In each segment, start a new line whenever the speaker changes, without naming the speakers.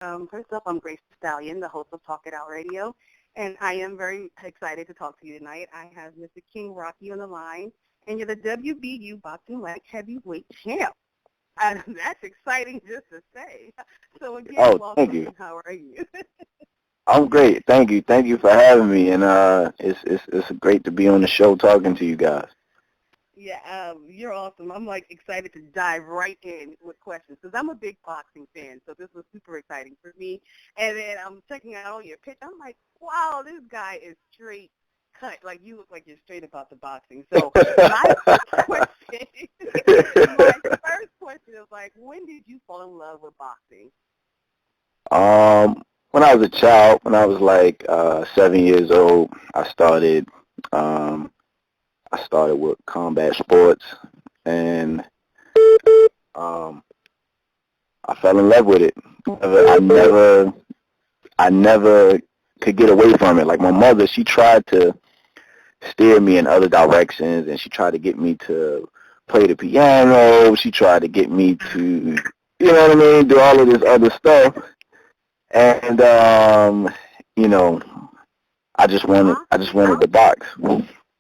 First up, I'm Grace the Stallion, the host of Talk It Out Radio, and I am very excited to talk to you tonight. I have Mr. King Rocky on the line, and you're the WBU Boxing Light Heavyweight Champ. And that's exciting just to say. So again,
Thank
welcome.
you.
How are you?
I'm great. Thank you. Thank you for having me. And it's great to be on the show talking to you guys.
Yeah, you're awesome. I'm like excited to dive right in with questions because I'm a big boxing fan, so this was super exciting for me. And then I'm checking out all your pitch. I'm like, wow, this guy is straight cut. Like you look like you're straight about the boxing. So my question, my first question is like, when did you fall in love with boxing?
When I was a child, when I was like 7 years old, I started with combat sports, and I fell in love with it. I never could get away from it. Like my mother, she tried to steer me in other directions, and she tried to get me to play the piano. She tried to get me to, you know what I mean, do all of this other stuff. And you know, I just wanted to box.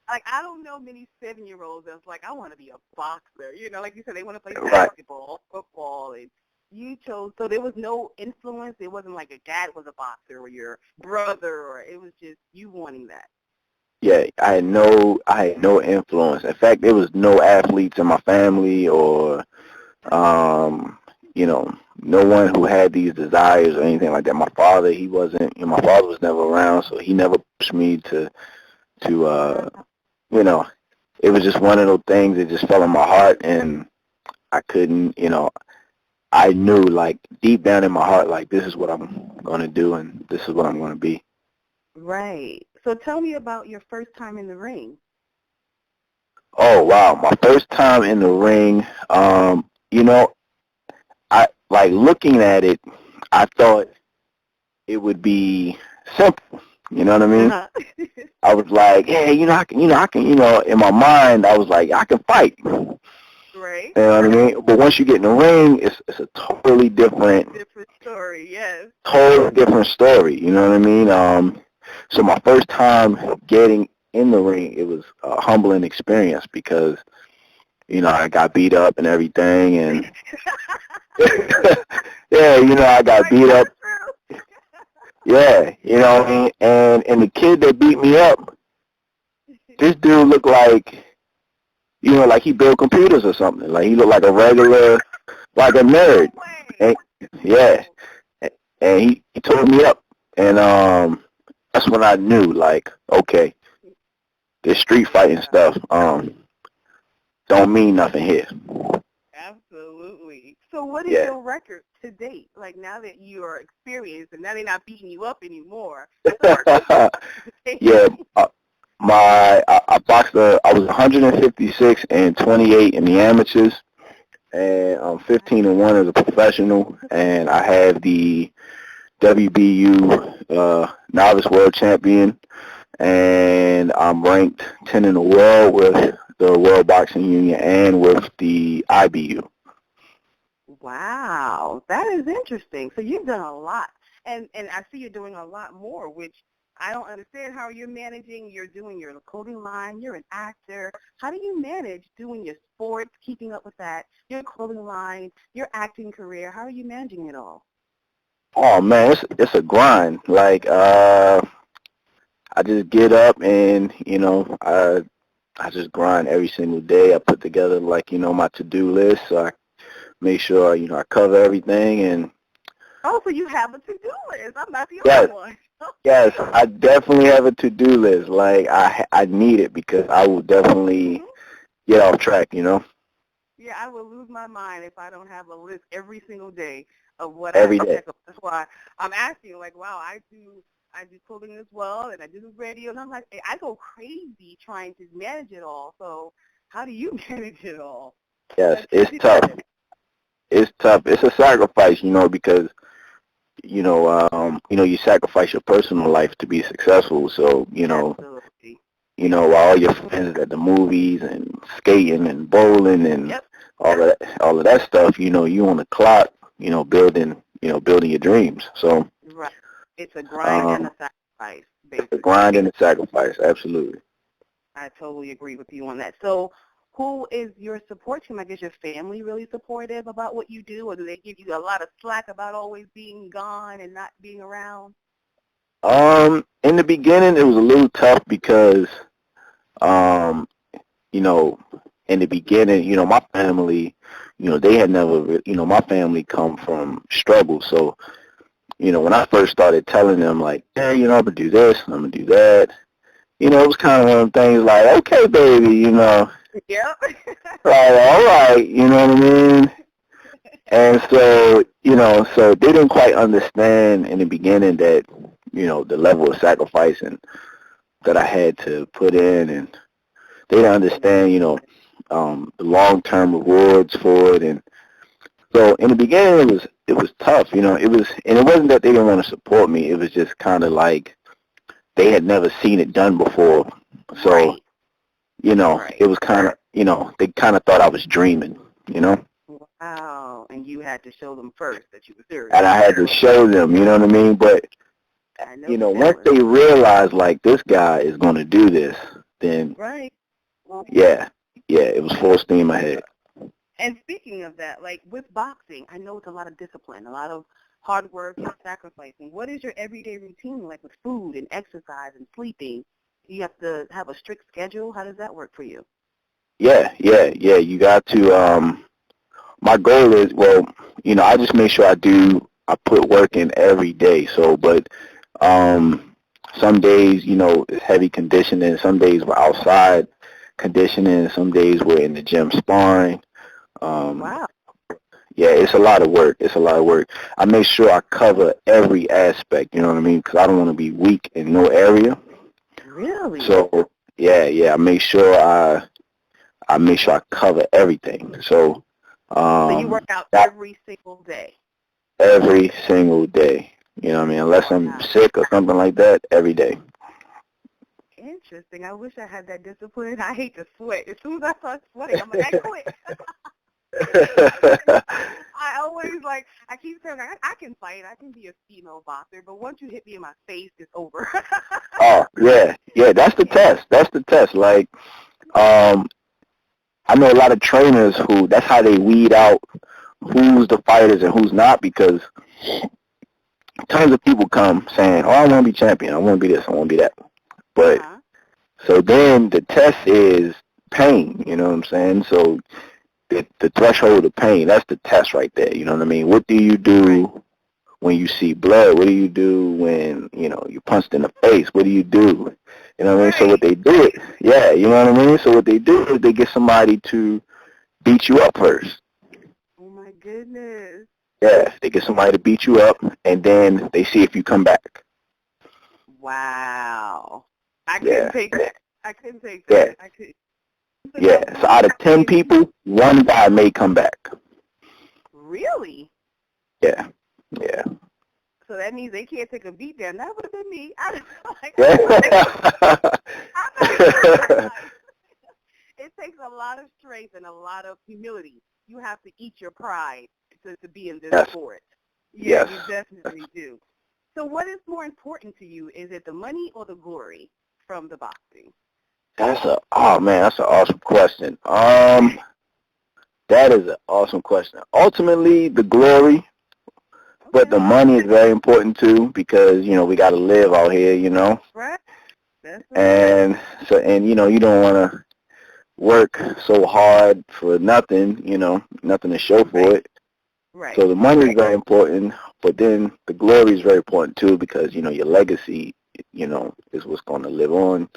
Like, I don't know many 7-year-olds that's like, I want to be a boxer. You know, like you said, they want to play
Right.
basketball, football, and you chose. So there was no influence. It wasn't like your dad was a boxer or your brother, or it was just you wanting that.
Yeah, I had no influence. In fact, there was no athletes in my family, or you know, no one who had these desires or anything like that. My father, he wasn't. You know, my father was never around, so he never pushed me to you know, it was just one of those things that just fell in my heart, and I couldn't, you know, I knew, like, deep down in my heart, like, this is what I'm going to do, and this is what I'm going to be.
Right. So tell me about your first time in the ring.
Oh, wow. My first time in the ring, you know, like, looking at it, I thought it would be simple. You know what I mean?
Uh-huh.
I was like, hey, I can, in my mind, I was like, I can fight.
Right.
You know what I mean? But once you get in the ring, it's a totally different
Story, yes.
totally different story. You know what I mean? So my first time getting in the ring, it was a humbling experience because, I got beat up and everything, and yeah, I got beat up. Yeah, you know what I mean? And the kid that beat me up, this dude looked like, like he built computers or something. Like he looked like a regular, like a nerd. And, yeah. And he tore me up. And that's when I knew, like, okay, this street fighting stuff don't mean nothing here.
Absolutely. So what is your record to date? Like now that you are experienced and now they're not beating you up anymore.
Yeah. I boxed, I was 156 and 28 in the amateurs, and I'm 15-1 as a professional, and I have the WBU novice world champion, and I'm ranked 10 in the world with the World Boxing Union and with the IBU.
Wow, that is interesting. So you've done a lot, and I see you're doing a lot more, which I don't understand how you're managing. You're doing your clothing line. You're an actor. How do you manage doing your sports, keeping up with that, your clothing line, your acting career? How are you managing it all?
Oh man, it's a grind. Like I just get up and I just grind every single day. I put together like my to-do list, so I make sure I cover everything. And
oh, so you have a to-do list. I'm not the only one.
Yes, I definitely have a to-do list. Like I need it because I will definitely get off track.
Yeah, I will lose my mind if I don't have a list every single day of what
every
I
day.
check up. That's why I'm asking. Like, wow, I do clothing as well, and I do the radio, and I'm like, I go crazy trying to manage it all. So how do you manage it all?
Yes, it's tough. It's tough. It's a sacrifice, because you sacrifice your personal life to be successful. So,
Absolutely.
While all your friends at the movies and skating and bowling and all of that stuff, you on the clock, building building your dreams. So
Right. It's a grind and a sacrifice,
the
basically.
grind and the sacrifice, absolutely.
I totally agree with you on that. So who is your support team? I guess your family really supportive about what you do, or do they give you a lot of slack about always being gone and not being around?
In the beginning, it was a little tough because, um, you know, in the beginning, my family, they had never, my family come from struggle. So, when I first started telling them, like, yeah, I'm going to do this, I'm going to do that, it was kind of one of them things like, okay, baby,
Yep.
like, all right, you know what I mean? And so, so they didn't quite understand in the beginning that, the level of sacrifice and that I had to put in, and they didn't understand, the long-term rewards for it. And so in the beginning, it was tough, and it wasn't that they didn't want to support me. It was just kind of like they had never seen it done before. So,
Right.
it was kind of, they kind of thought I was dreaming.
Wow. And you had to show them first that you were serious.
And I had to show them, you know what I mean? But,
I know the
once
feeling.
they realized, like, this guy is going to do this, then,
Right.
yeah, it was full steam ahead.
And speaking of that, like with boxing, I know it's a lot of discipline, a lot of hard work and sacrificing. What is your everyday routine like with food and exercise and sleeping? Do you have to have a strict schedule? How does that work for you?
Yeah. You got to, my goal is, well, I just make sure I put work in every day. So, but, some days, it's heavy conditioning. Some days we're outside conditioning. Some days we're in the gym sparring. Um,
Wow.
yeah, it's a lot of work. It's a lot of work. I make sure I cover every aspect, you know what I mean? Because I don't want to be weak in no area.
Really?
So, yeah, I make sure I cover everything. So,
So you work out
that
every single day?
every single day. You know what I mean? Unless I'm
Wow.
sick or something like that, every day.
Interesting. I wish I had that discipline. I hate to sweat. As soon as I start sweating, I'm like, I quit. I always I keep saying, I can fight. I can be a female boxer, but once you hit me in my face, it's over.
Oh, yeah, that's the test. That's the test. Like, um, I know a lot of trainers who, that's how they weed out who's the fighters and who's not, because tons of people come saying, oh, I want to be champion. I want to be this. I want to be that. But,
Uh-huh.
so then the test is pain, you know what I'm saying? So the threshold of pain, that's the test right there, you know what I mean? What do you do when you see blood? What do you do when, you're punched in the face? What do you do? You know what I mean? So what they do, yeah, you know what I mean? So what they do is they get somebody to beat you up first.
Oh, my goodness.
Yeah, they get somebody to beat you up, and then they see if you come back.
Wow. I
Yeah,
couldn't take that. I couldn't take
yeah,
that. I couldn't.
yeah. So out of 10 people, one guy may come back.
Really?
Yeah, yeah.
So that means they can't take a beat down. That would have been me.
Yeah.
It takes a lot of strength and a lot of humility. You have to eat your pride to be in this sport. Yeah,
Yes.
you definitely do. So what is more important to you? Is it the money or the glory from the boxing?
That's an awesome question. That is an awesome question. Ultimately, the glory, but
Okay.
the money is very important too, because we got to live out here,
Right. That's right.
and so, and you don't want to work so hard for nothing, nothing to show for it.
Right.
So the money is very important, but then the glory is very important too, because your legacy, is what's going to live on,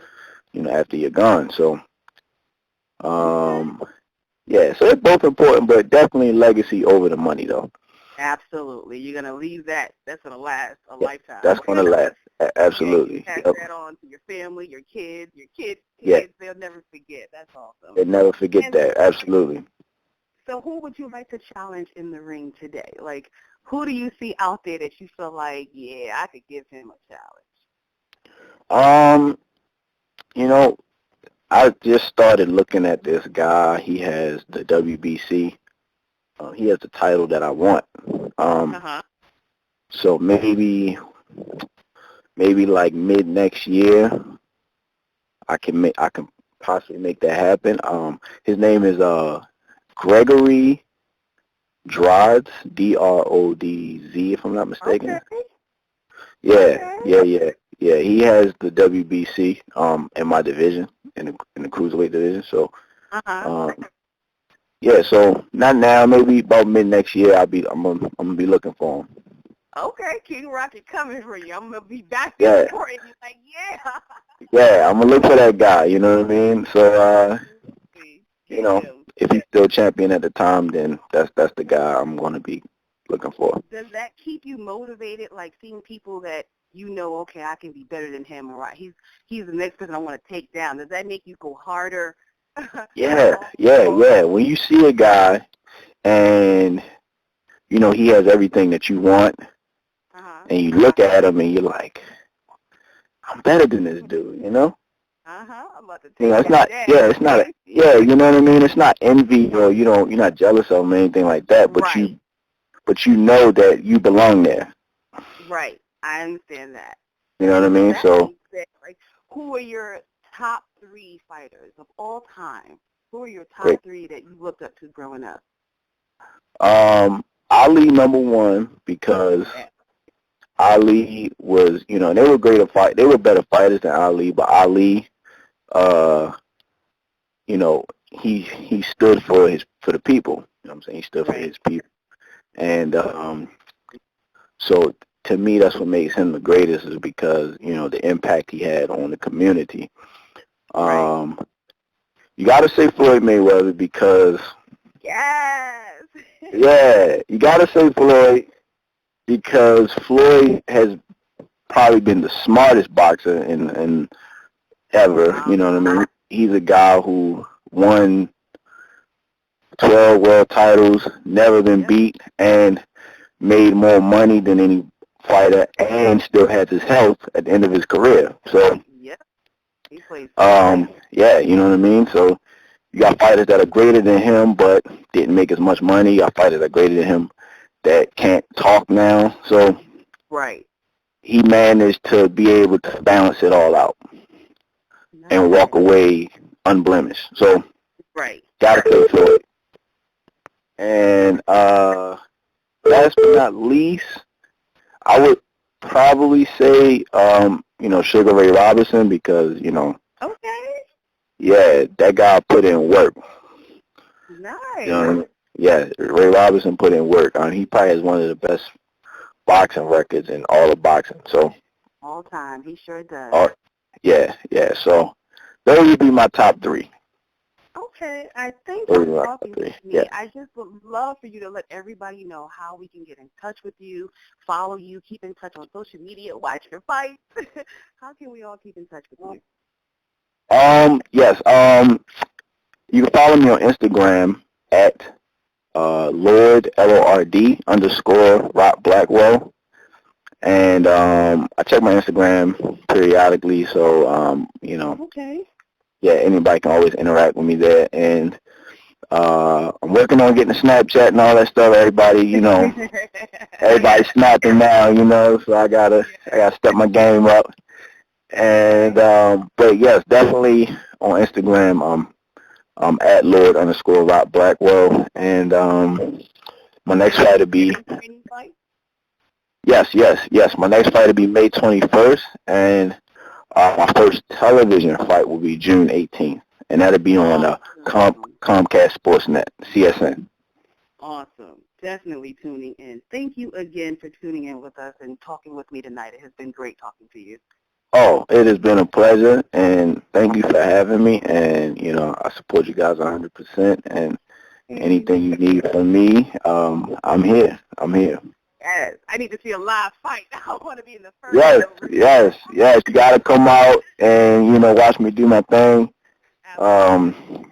after you're gone. So, yeah, so it's both important, but definitely legacy over the money, though.
Absolutely. You're going to leave that. That's going to last a lifetime.
That's going to last. Absolutely.
Yeah, you pass that on to your family, your kids,
Yeah.
They'll never forget. That's awesome.
They'll never forget that. Absolutely.
So who would you like to challenge in the ring today? Like, who do you see out there that you feel like, yeah, I could give him a challenge?
You know, I just started looking at this guy. He has the WBC. He has the title that I want.
Uh-huh.
So maybe like mid next year, I can possibly make that happen. His name is Gregory Drodz, Drodz, if I'm not mistaken.
Okay.
Yeah,
Okay.
yeah. He has the WBC in my division, in the cruiserweight division. So
Uh-huh.
yeah, so not now, maybe about mid next year. I'm gonna be looking for him.
Okay, King Rocket coming for you. I'm gonna be back there
Yeah,
supporting you. Like, yeah.
yeah. I'm gonna look for that guy. You know what I mean? So you
Get
know,
him.
if he's still champion at the time, then that's the guy I'm gonna be looking for.
Does that keep you motivated? Like seeing people that you know, okay, I can be better than him, or he's the next person I want to take down. Does that make you go harder?
Yeah, yeah. When you see a guy and you know he has everything that you want,
Uh-huh.
and you look at him and you're like, I'm better than this dude, you know?
Uh-huh. I'm about to
You know,
take
it's
him
not,
down.
yeah, it's not, yeah, you know what I mean? It's not envy or you're not jealous of him or anything like that, but
Right.
you know that you belong there.
Right. I understand that.
You know what I
So
mean?
that
So,
being said, like, who are your top 3 fighters of all time? Who are your top
great.
3 that you looked up to growing up?
Ali number one because
Yeah.
Ali was, you know, they were greater fight. They were better fighters than Ali, but Ali, uh, you know, he stood for the people. You know what I'm saying? He stood for
Right.
his people, and so to me, that's what makes him the greatest is because you know the impact he had on the community.
Right.
Um, you got to say Floyd Mayweather because
Yes.
yeah, you got to say Floyd because Floyd has probably been the smartest boxer in ever. You know what I mean? He's a guy who won 12 world titles, never been
Yep.
beat, and made more money than any fighter, and still has his health at the end of his career. So,
Yep. He plays sports.
yeah, you know what I mean? So you got fighters that are greater than him but didn't make as much money. You got fighters that are greater than him that can't talk now. So
Right.
he managed to be able to balance it all out and walk
Nice.
away unblemished. So
Right.
gotta say Floyd. And last but not least, I would probably say you know, Sugar Ray Robinson because, you know,
Okay.
yeah, that guy put in work. You know what I
Nice.
mean? Yeah, Ray Robinson put in work. He probably has one of the best boxing records in all of boxing. So,
All time. He sure does.
yeah, yeah. So those would be my top 3.
Okay. I thank
Those
you
would
for
be my top
talking
3.
to
Yeah.
me. I just would love for you to let everybody know how we can get in touch with you, follow you, keep in touch on social media, watch your fights. How can we all keep in touch with you?
Yes. You can follow me on Instagram at Lord LORD underscore Rock Blackwell. And I check my Instagram periodically, so you know,
Okay.
yeah, anybody can always interact with me there. And I'm working on getting a Snapchat and all that stuff. Everybody, you know, everybody's snapping now, you know, so I gotta step my game up. And but yes, definitely on Instagram, I'm at Lord underscore Rock Blackwell. And my next fight will be yes. My next fight will be May 21st, and my first television fight will be June 18th, and that'll be on Comcast Sportsnet, CSN.
Awesome. Definitely tuning in. Thank you again for tuning in with us and talking with me tonight. It has been great talking to you.
Oh, it has been a pleasure, and thank you for having me. And you know, I support you guys 100%. And anything you need from me, I'm here.
Yes, I need to see a live fight. I want to be in the first.
Yes. You got to come out and you know watch me do my thing.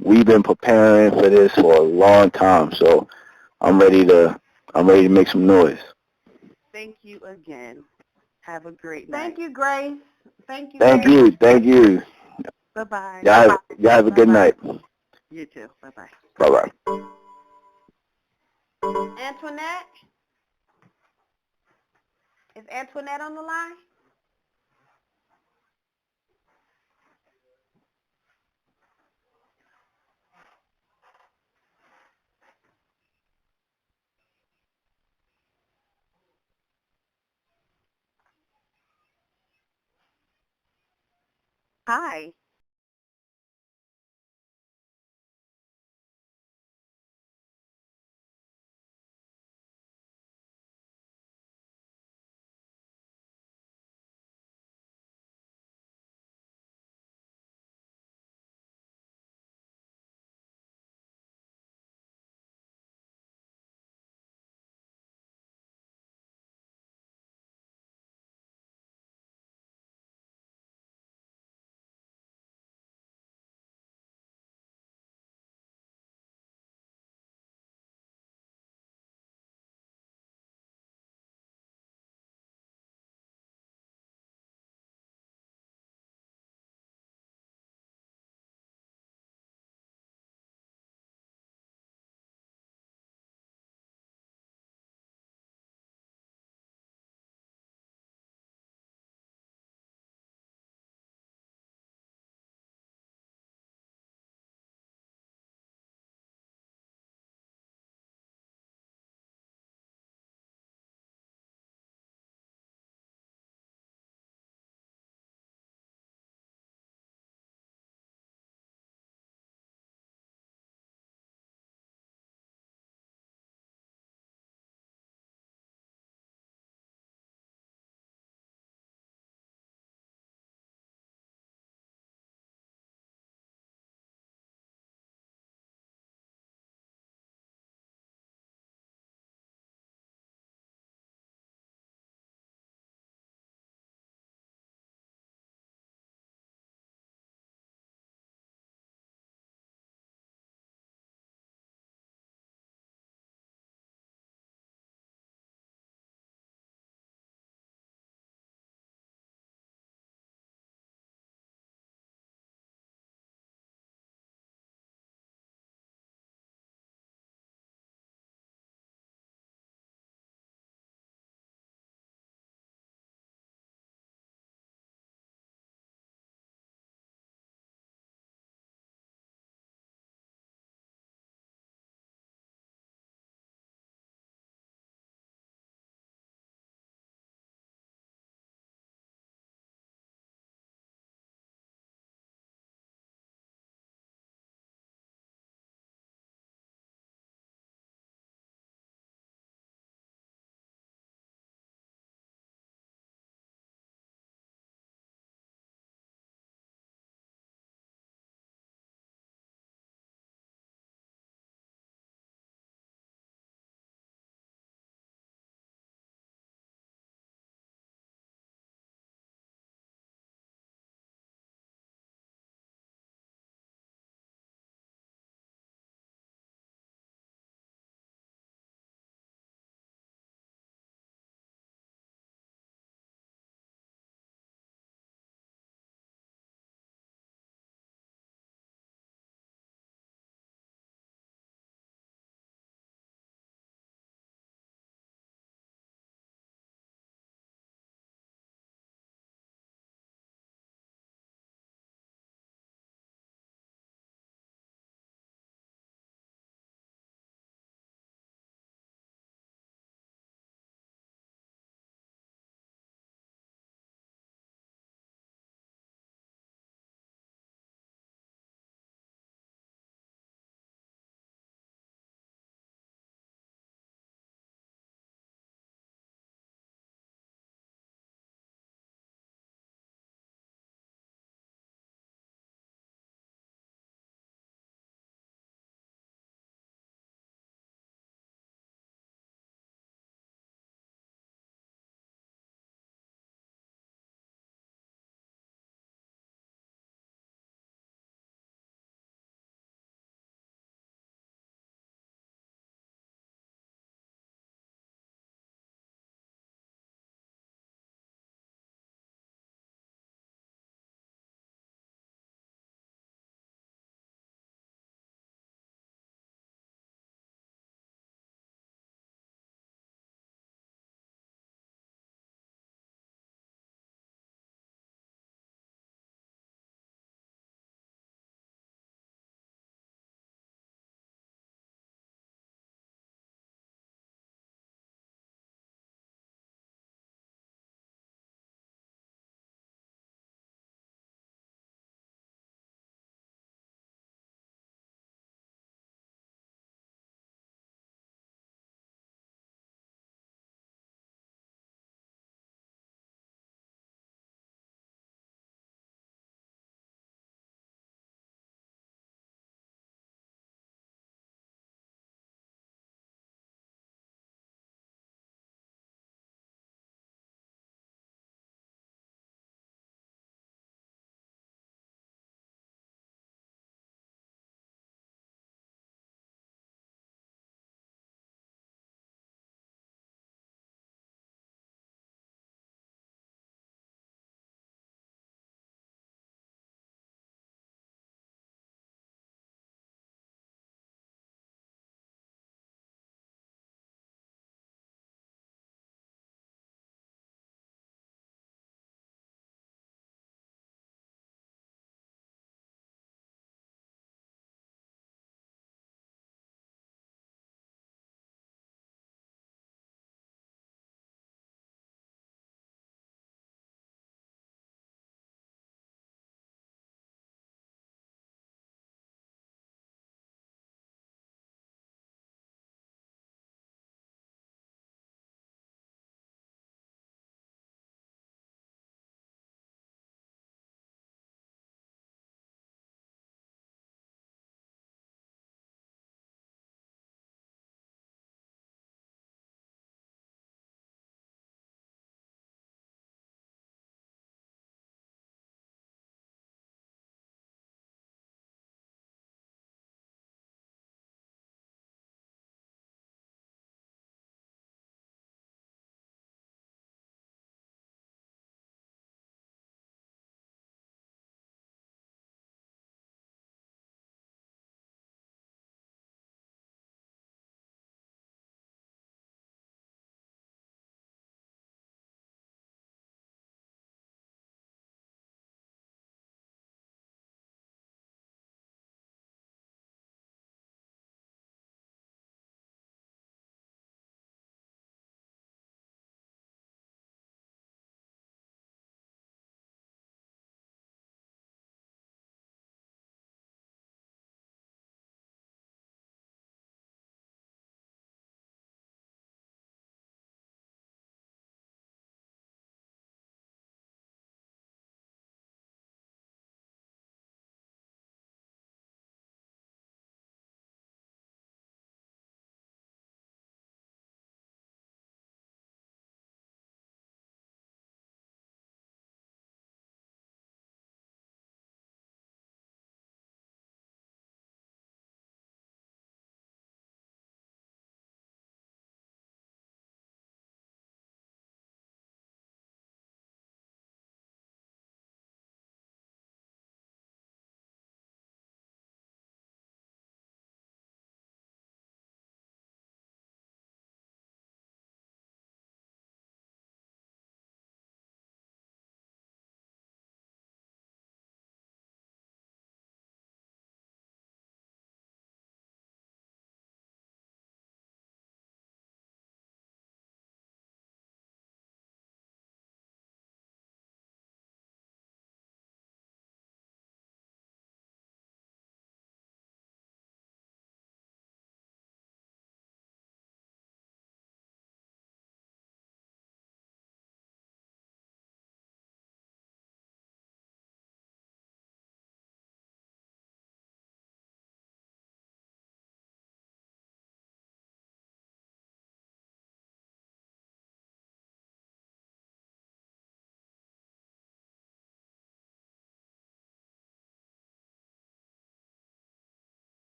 We've been preparing for this for a long time, so I'm ready to make some noise.
Thank you again. Have a great night.
Thank you, Grace. Thank
you.
Bye-bye.
Y'all have a good night.
You too. Bye-bye.
Bye-bye.
Antoinette. Is Antoinette on the line?
Hi.